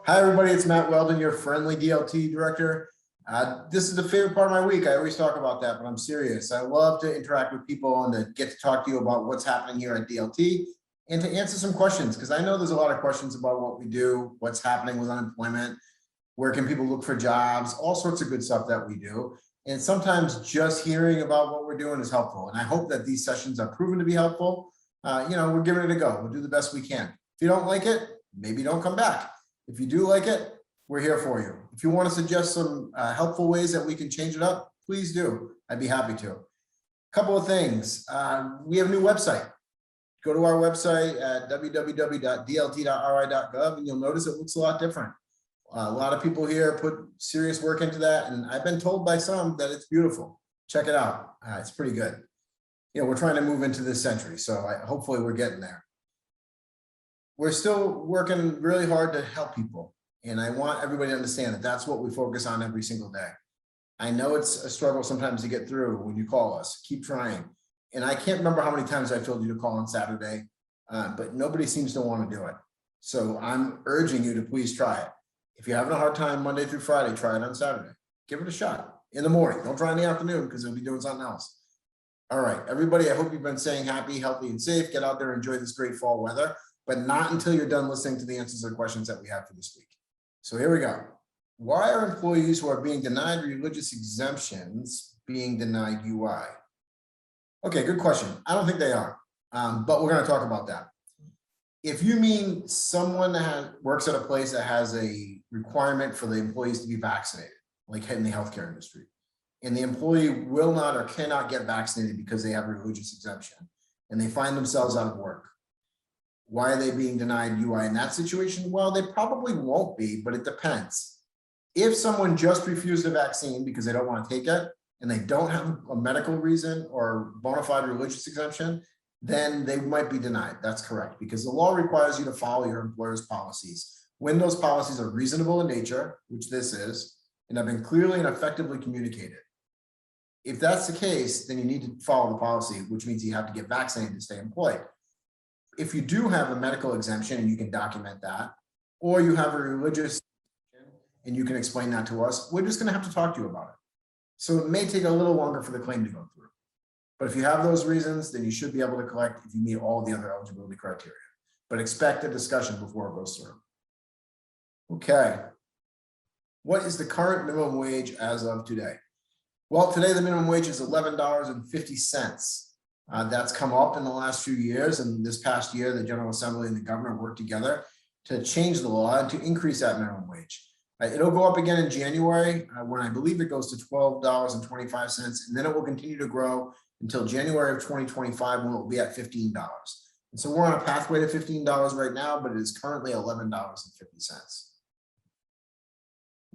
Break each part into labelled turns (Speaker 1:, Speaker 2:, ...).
Speaker 1: Hi, everybody. It's Matt Weldon, your friendly DLT director. This is the favorite part of my week. I always talk about that, but I'm serious. I love to interact with people and to get to talk to you about what's happening here at DLT and to answer some questions, because I know there's a lot of questions about what we do, what's happening with unemployment, where can people look for jobs, all sorts of good stuff that we do. And sometimes just hearing about what we're doing is helpful. And I hope that these sessions are proven to be helpful. We're giving it a go. We'll do the best we can. If you don't like it, maybe don't come back. If you do like it, we're here for you. If you want to suggest some helpful ways that we can change it up, please do. I'd be happy to. A couple of things. We have a new website. Go to our website at www.dlt.ri.gov and you'll notice it looks a lot different. A lot of people here put serious work into that, and I've been told by some that it's beautiful. Check it out. It's pretty good. We're trying to move into this century, so hopefully we're getting there. We're still working really hard to help people. And I want everybody to understand that that's what we focus on every single day. I know it's a struggle sometimes to get through when you call us. Keep trying. And I can't remember how many times I told you to call on Saturday, but nobody seems to want to do it. So I'm urging you to please try it. If you're having a hard time Monday through Friday, try it on Saturday. Give it a shot in the morning. Don't try in the afternoon because you'll be doing something else. All right, everybody, I hope you've been staying happy, healthy, and safe. Get out there and enjoy this great fall weather, but not until you're done listening to the answers to the questions that we have for this week. So here we go. Why are employees who are being denied religious exemptions being denied UI? Okay, good question. I don't think they are, but we're going to talk about that. If you mean someone that works at a place that has a requirement for the employees to be vaccinated, like in the healthcare industry, and the employee will not or cannot get vaccinated because they have a religious exemption, and they find themselves out of work, why are they being denied UI in that situation? Well, they probably won't be, but it depends. If someone just refused a vaccine because they don't want to take it, and they don't have a medical reason or bona fide religious exemption, then they might be denied. That's correct, because the law requires you to follow your employer's policies when those policies are reasonable in nature, which this is, and have been clearly and effectively communicated. If that's the case, then you need to follow the policy, which means you have to get vaccinated to stay employed. If you do have a medical exemption and you can document that, or you have a religious exemption and you can explain that to us, we're just going to have to talk to you about it. So it may take a little longer for the claim to go through. But if you have those reasons, then you should be able to collect if you meet all the other eligibility criteria. But expect a discussion before it goes through. Okay. What is the current minimum wage as of today? Well, today the minimum wage is $11.50. That's come up in the last few years, and this past year, the General Assembly and the governor worked together to change the law and to increase that minimum wage. It'll go up again in January when I believe it goes to $12.25, and then it will continue to grow until January of 2025 when it will be at $15. And so we're on a pathway to $15 right now, but it is currently $11.50.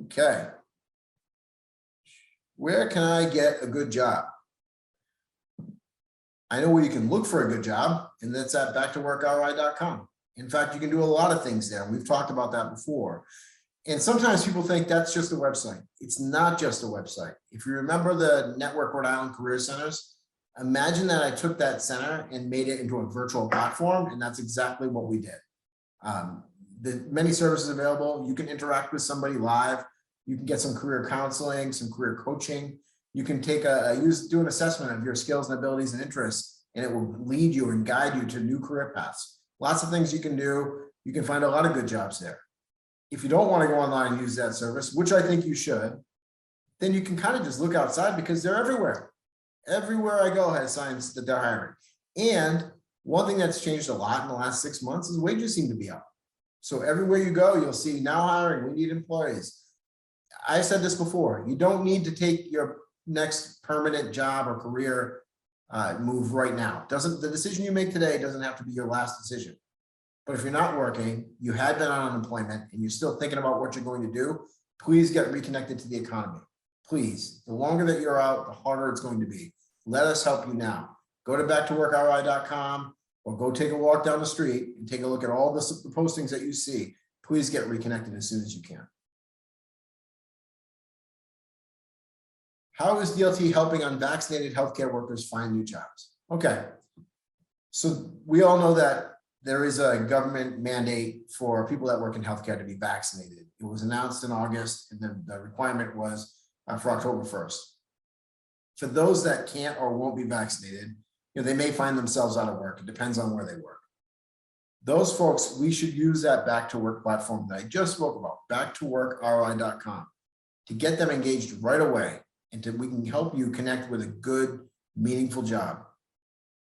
Speaker 1: Okay. Where can I get a good job? I know where you can look for a good job, and that's at backtoworkri.com. In fact, you can do a lot of things there. We've talked about that before. And sometimes people think that's just a website. It's not just a website. If you remember the Network Rhode Island Career Centers, imagine that I took that center and made it into a virtual platform, and that's exactly what we did. The many services available, you can interact with somebody live. You can get some career counseling, some career coaching. You can take do an assessment of your skills and abilities and interests, and it will lead you and guide you to new career paths. Lots of things you can do. You can find a lot of good jobs there. If you don't want to go online and use that service, which I think you should, then you can kind of just look outside because they're everywhere. Everywhere I go has signs that they're hiring. And one thing that's changed a lot in the last 6 months is wages seem to be up. So everywhere you go, you'll see now hiring, we need employees. I said this before, you don't need to take your next permanent job or career move right now. The decision you make today doesn't have to be your last decision. But if you're not working, you had been on unemployment, and you're still thinking about what you're going to do, please get reconnected to the economy. Please, the longer that you're out, the harder it's going to be. Let us help you now. Go to backtoworkri.com or go take a walk down the street and take a look at all the postings that you see. Please get reconnected as soon as you can. How is DLT helping unvaccinated healthcare workers find new jobs? Okay, so we all know that there is a government mandate for people that work in healthcare to be vaccinated. It was announced in August, and the requirement was for October 1st. For those that can't or won't be vaccinated, they may find themselves out of work. It depends on where they work. Those folks, we should use that back to work platform that I just spoke about, backtoworkroi.com, to get them engaged right away, and we can help you connect with a good, meaningful job.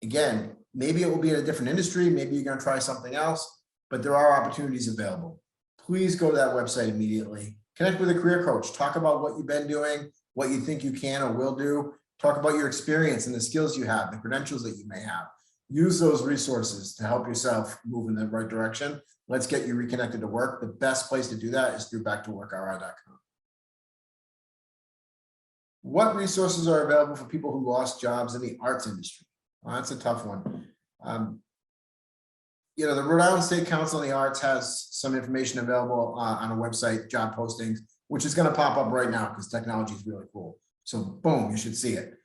Speaker 1: Again, maybe it will be in a different industry. Maybe you're going to try something else, but there are opportunities available. Please go to that website immediately. Connect with a career coach. Talk about what you've been doing, what you think you can or will do. Talk about your experience and the skills you have, the credentials that you may have. Use those resources to help yourself move in the right direction. Let's get you reconnected to work. The best place to do that is through backtoworkroi.com. What resources are available for people who lost jobs in the arts industry? Well, that's a tough one. The Rhode Island State Council on the Arts has some information available on a website, job postings, which is going to pop up right now because technology is really cool. So boom, you should see it.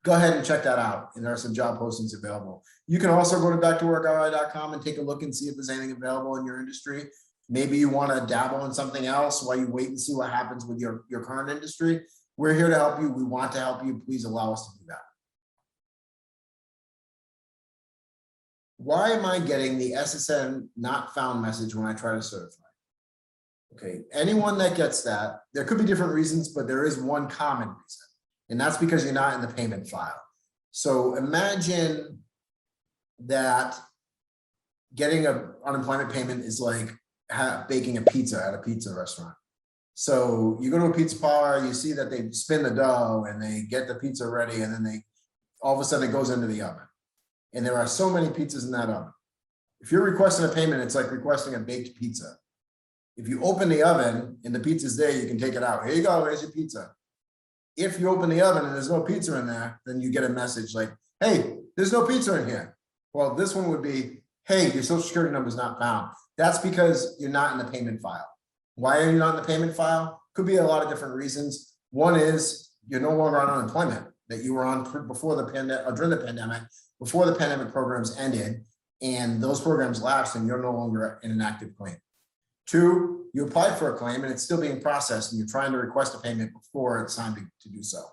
Speaker 1: Go ahead and check that out. And there are some job postings available. You can also go to backtoworkroi.com and take a look and see if there's anything available in your industry. Maybe you want to dabble in something else while you wait and see what happens with your current industry. We're here to help you. We want to help you. Please allow us to do that. Why am I getting the SSN not found message when I try to certify? Okay, anyone that gets that, there could be different reasons, but there is one common reason, and that's because you're not in the payment file. So imagine that getting an unemployment payment is like baking a pizza at a pizza restaurant. So you go to a pizza parlor, you see that they spin the dough and they get the pizza ready, and then all of a sudden it goes into the oven. And there are so many pizzas in that oven. If you're requesting a payment, it's like requesting a baked pizza. If you open the oven and the pizza's there, you can take it out. Here you go, here's your pizza. If you open the oven and there's no pizza in there, then you get a message like, hey, there's no pizza in here. Well, this one would be, hey, your social security number is not found. That's because you're not in the payment file. Why are you not in the payment file? Could be a lot of different reasons. One is you're no longer on unemployment that you were on before the pandemic or during the pandemic, before the pandemic programs ended, and those programs lapsed and you're no longer in an active claim. Two, you applied for a claim and it's still being processed and you're trying to request a payment before it's time to do so.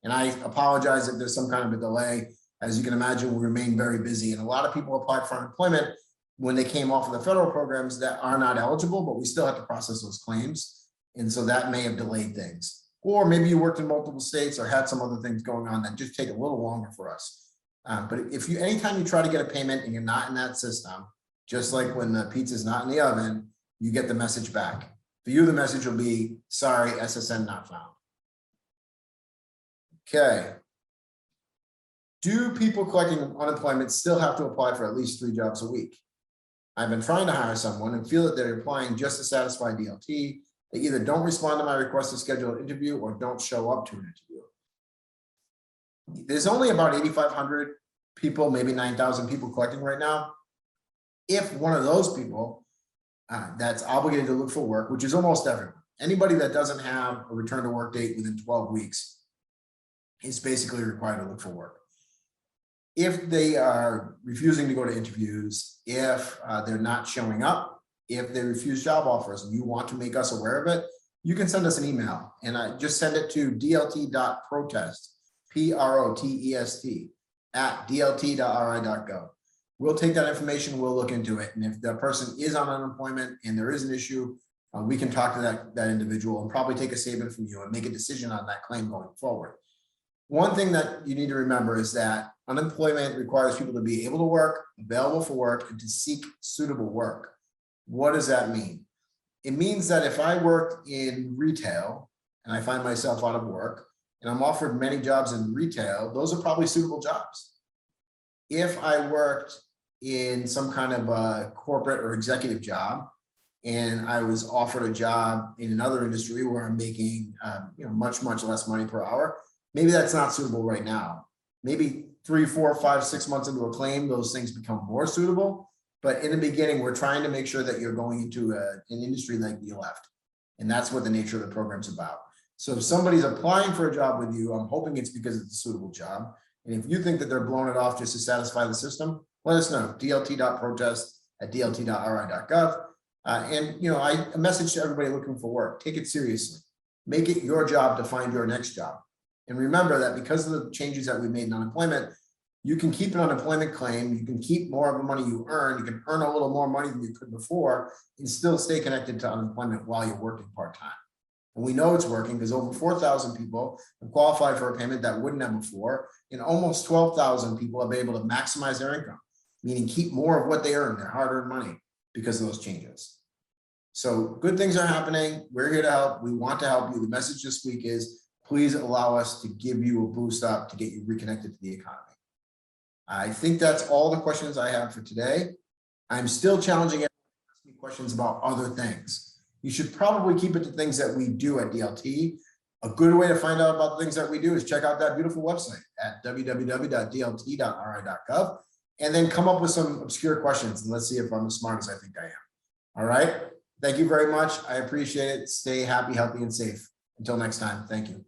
Speaker 1: And I apologize if there's some kind of a delay. As you can imagine, we remain very busy, and a lot of people applied for unemployment when they came off of the federal programs that are not eligible, but we still have to process those claims. And so that may have delayed things. Or maybe you worked in multiple states or had some other things going on that just take a little longer for us. But if anytime you try to get a payment and you're not in that system, just like when the pizza's not in the oven, you get the message back. For you, the message will be, sorry, SSN not found. Okay. Do people collecting unemployment still have to apply for at least 3 jobs a week? I've been trying to hire someone and feel that they're applying just to satisfy DLT. They either don't respond to my request to schedule an interview or don't show up to an interview. There's only about 8,500 people, maybe 9,000 people collecting right now. If one of those people that's obligated to look for work, which is almost everyone, anybody that doesn't have a return to work date within 12 weeks is basically required to look for work. If they are refusing to go to interviews, if they're not showing up, if they refuse job offers and you want to make us aware of it, you can send us an email, and I just send it to dlt.protest, PROTEST, at dlt.ri.gov. We'll take that information, we'll look into it. And if the person is on unemployment and there is an issue, we can talk to that individual and probably take a statement from you and make a decision on that claim going forward. One thing that you need to remember is that unemployment requires people to be able to work, available for work, and to seek suitable work. What does that mean? It means that if I worked in retail and I find myself out of work and I'm offered many jobs in retail, those are probably suitable jobs. If I worked in some kind of a corporate or executive job and I was offered a job in another industry where I'm making much less money per hour, maybe that's not suitable right now. Maybe 3, 4, 5, 6 months into a claim, those things become more suitable. But in the beginning, we're trying to make sure that you're going into an industry like you left. And that's what the nature of the program's about. So if somebody's applying for a job with you, I'm hoping it's because it's a suitable job. And if you think that they're blowing it off just to satisfy the system, let us know. dlt.protest@dlt.ri.gov. And a message to everybody looking for work: take it seriously. Make it your job to find your next job. And remember that because of the changes that we made in unemployment, you can keep an unemployment claim, you can keep more of the money you earn, you can earn a little more money than you could before, and still stay connected to unemployment while you're working part-time. And we know it's working because over 4,000 people have qualified for a payment that wouldn't have before, and almost 12,000 people have been able to maximize their income, meaning keep more of what they earn, their hard-earned money, because of those changes. So good things are happening. We're here to help. We want to help you. The message this week is, please allow us to give you a boost up to get you reconnected to the economy. I think that's all the questions I have for today. I'm still challenging everyone to ask me questions about other things. You should probably keep it to things that we do at DLT. A good way to find out about the things that we do is check out that beautiful website at www.dlt.ri.gov, and then come up with some obscure questions, and let's see if I'm as smart as I think I am. All right. Thank you very much. I appreciate it. Stay happy, healthy, and safe. Until next time. Thank you.